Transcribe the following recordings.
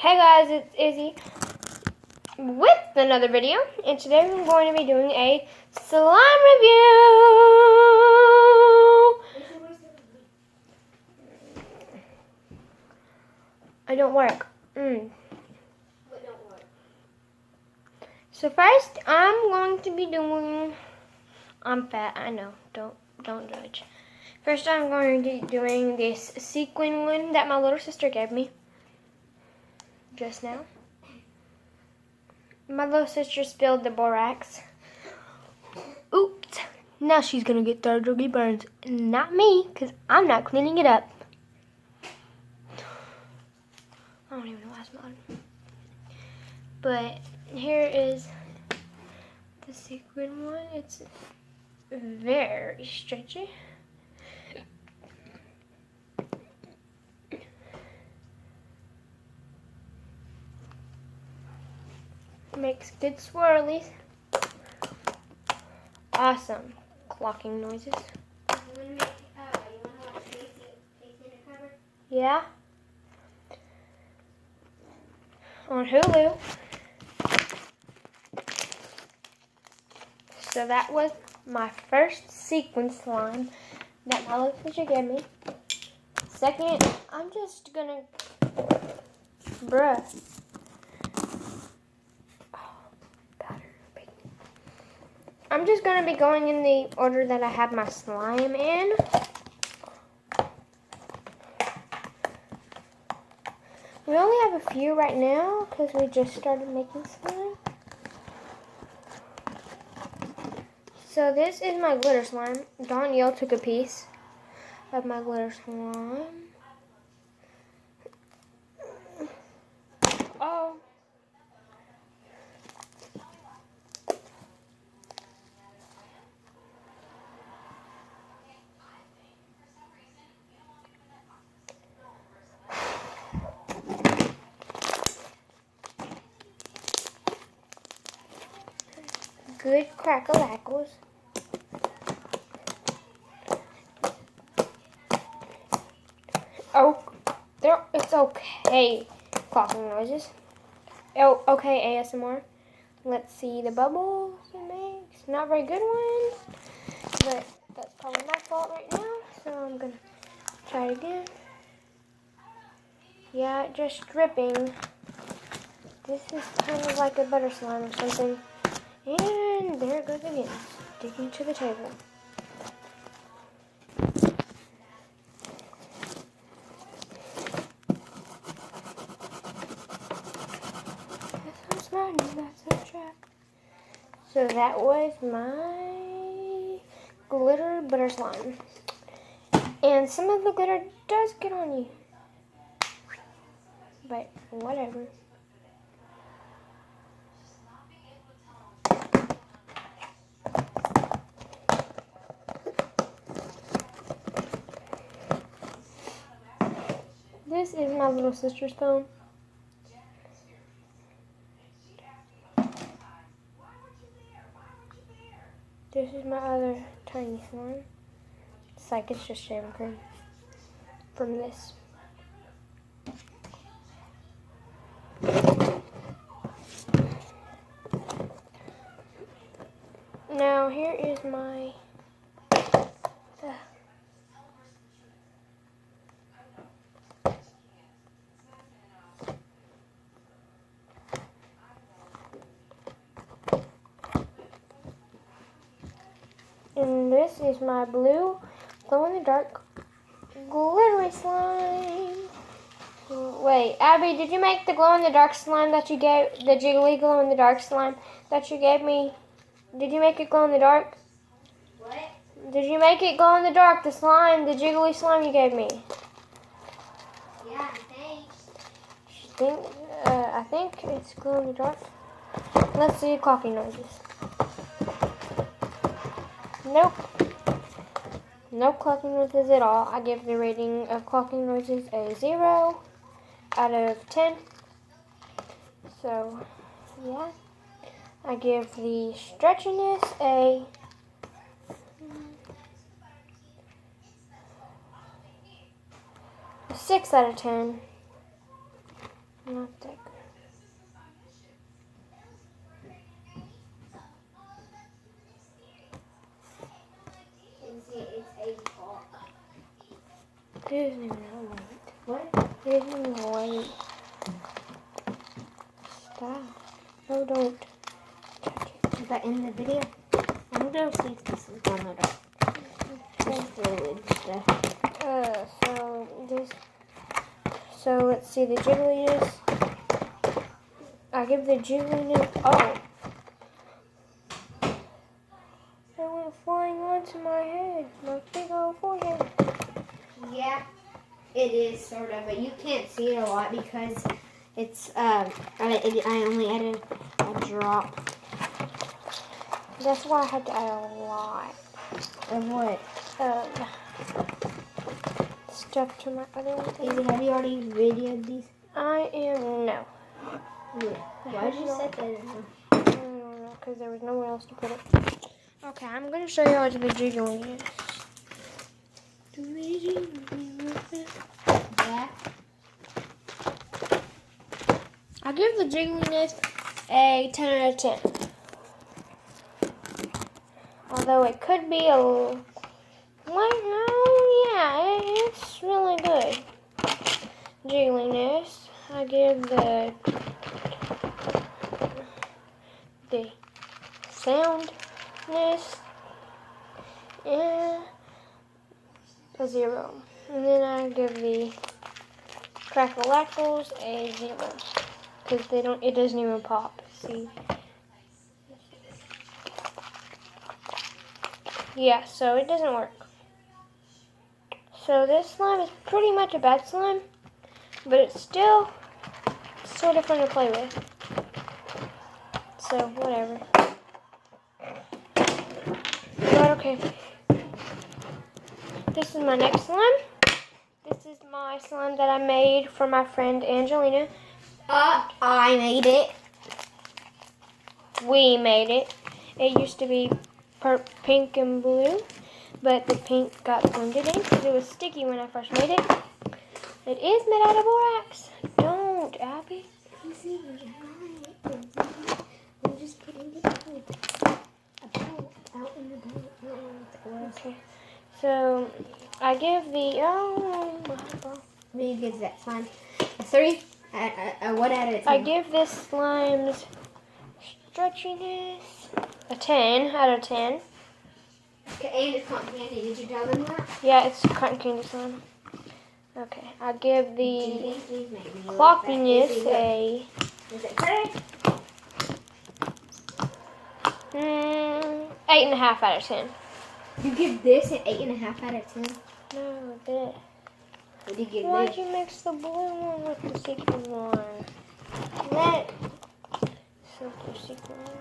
Hey guys, it's Izzy with another video, and today we're going to be doing a slime review. I don't work. What don't work? So first, I'm going to be doing. I'm fat. I know. Don't judge. First, I'm going to be doing this sequin one that my little sister gave me just now. My little sister spilled the borax. Oops. Now she's going to get third-degree burns. Not me, because I'm not cleaning it up. I don't even know why I smelled it. But here is the sequin one. It's very stretchy. Makes good swirlies. Awesome clocking noises. You want to watch Face Undercover? Yeah. On Hulu. So that was my first sequin slime that my little sister gave me. Second, I'm just gonna, I'm just gonna be going in the order that I have my slime in. We only have a few right now because we just started making slime. So this is my glitter slime. Danielle took a piece of my glitter slime. Oh. Good crackle-lackles. Oh, it's okay. Clocking noises. Oh, okay, ASMR. Let's see the bubbles it makes. Not very good ones, but that's probably my fault right now. So I'm gonna try it again. Yeah, just dripping. This is kind of like a butter slime or something. And there it goes again, sticking to the table. That's so smart, that's a trap. So that was my glitter butter slime. And some of the glitter does get on you. But whatever. This is my little sister's phone. This is my other tiny slime. It's like it's just shaving cream from this. Now here is my and this is my blue glow-in-the-dark glittery slime. Wait, Abby, did you make the glow-in-the-dark slime that you gave, the jiggly glow-in-the-dark slime that you gave me? Did you make it glow-in-the-dark? What? Did you make it glow-in-the-dark, the slime, the jiggly slime you gave me? Yeah, thanks. I think it's glow-in-the-dark. Let's see clocking noises. Nope. No clocking noises at all. I give the rating of clocking noises a 0 out of 10. So, yeah. I give the stretchiness a 6 out of 10. Not that good. It's 8 o'clock. It isn't even that late. What? It isn't even late. Stop. No, don't. Is that in the video? I'm gonna see if this is on it. So let's see the jiggliness. I give the jiggliness. Oh. It went flying onto my head. My big old forehead. Yeah, it is sort of, but you can't see it a lot because it's I only added a drop. That's why I had to add a lot Of what? of stuff to my other one. Have you already videoed these? I am no. Yeah. Why did you set that in there? I don't know, because there was nowhere else to put it. Okay, I'm going to show you how the jiggling is. Yeah. I give the jiggliness a 10 out of 10. Although it could be a little... it's really good. Jiggliness. I give the soundness a 0. And then I give the crackle-lackles a 0. Because it doesn't even pop. See? Yeah, so it doesn't work. So this slime is pretty much a bad slime, but it's still sort of fun to play with. So, whatever. But okay. This is my next slime. This is my slime that I made for my friend Angelina. I made it. We made it. It used to be pink and blue, but the pink got blended in because it was sticky when I first made it. It is made out of borax. Don't, Abby. I'm just putting it out in the bowl. Okay. So I give the What do you give that slime? A 3? What out of 10? I give this slime's stretchiness a 10 out of 10. Okay, and it's cotton candy. Did you tell them that? Yeah, it's cotton candy slime. Okay, I give the cloppiness a Is it correct? 8.5 out of 10. You give this an 8.5 out of 10? No, this. What do you give Why'd this? you mix the blue one with the secret one? That, Silky secret one.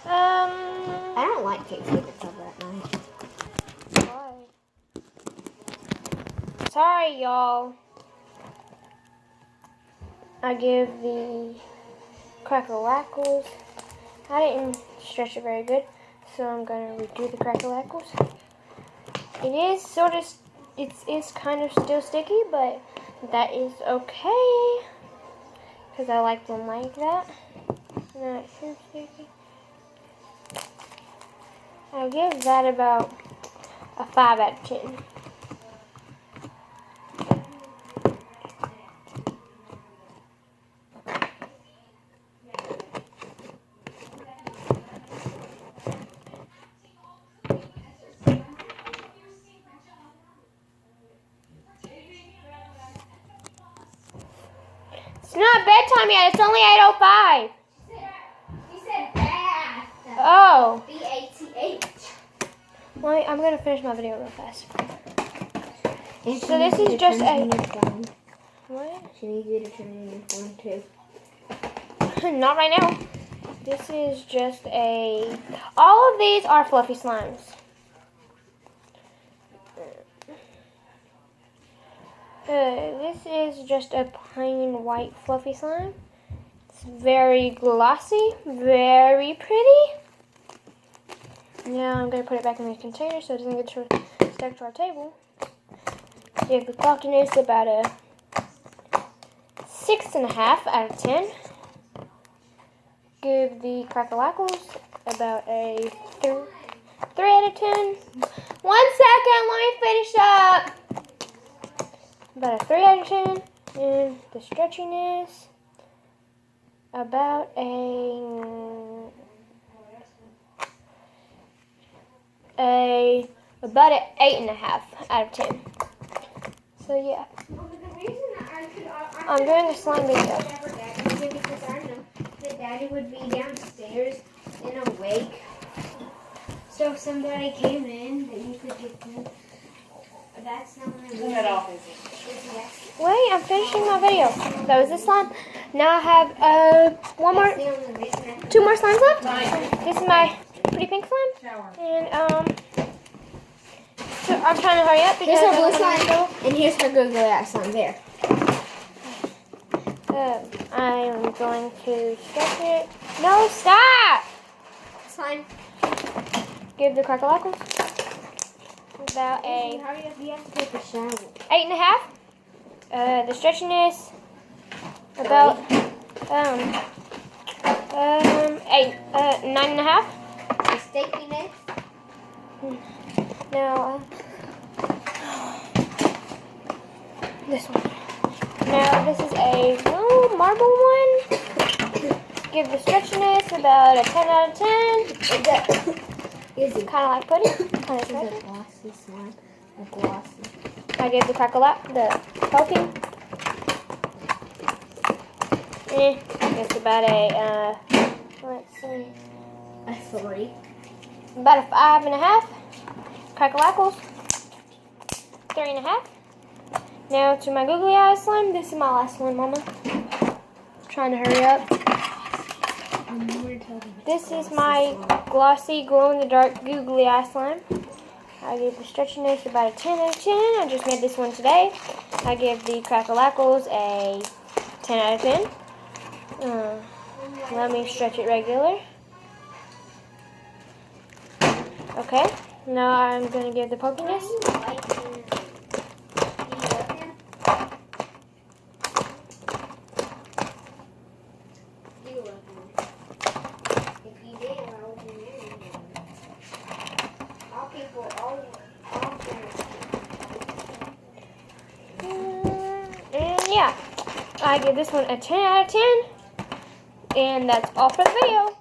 I don't like cake secrets of that night. Why? Sorry, y'all. I give the crackle-lackles. I didn't stretch it very good, so I'm going to redo the crackle-lackles. It is kind of still sticky, but that is okay, because I like them like that. Not too sticky. I give that about a 5 out of 10. It's not bedtime yet. It's only 8:05. You said bath. Oh. B-A-T-H. I'm going to finish my video real fast. And So this is just a... What? She needs you to turn in your phone too. Not right now. This is just a... All of these are fluffy slimes. This is just a plain white fluffy slime. It's very glossy, very pretty. Now I'm going to put it back in the container so it doesn't get stuck to our table. Give the clockiness about a 6 6.5 out of 10. Give the Crackalackles about a 3 out of 10. 1 second, let me finish up. About a 3 out of 10. And the stretchiness, about about an 8.5 out of 10. So yeah, I'm doing the slime video. Because I know that Daddy would be downstairs in a wake. So if somebody came in, that you could get them. That's not my Turn it off, Izzy. Wait, I'm finishing my video. That was this slime. Now I have two more slimes left. This is my pretty pink slime, Shower. and so I'm trying to hurry up because Here's her blue I'm slime, gonna and here's her googly eye slime there. I'm going to stretch it. No, stop! Slime. Give the Crackalackles about a Hurry up, you have to take a shower. 8.5. The stretchiness about 9.5. The stickiness. Now this one. Now this is a blue marble one. Give the stretchiness about a 10 out of 10. Is it Kind of like pudding. Kind of a stretchy. glossy slime? A glossy. I give the the poking. It's about a let's see, A 3. about a 5.5. Crackalackles, 3.5. Now to my googly eye slime. This is my last one, Mama. Trying to hurry up. This is my glossy, glow-in-the-dark googly eye slime. I give the stretchiness about a 10 out of 10. I just made this one today. I give the Crackalackles a 10 out of 10. Let me stretch it regular. Okay, now I'm going to give the pokiness. And yeah, I give this one a 10 out of 10. And that's all for the video.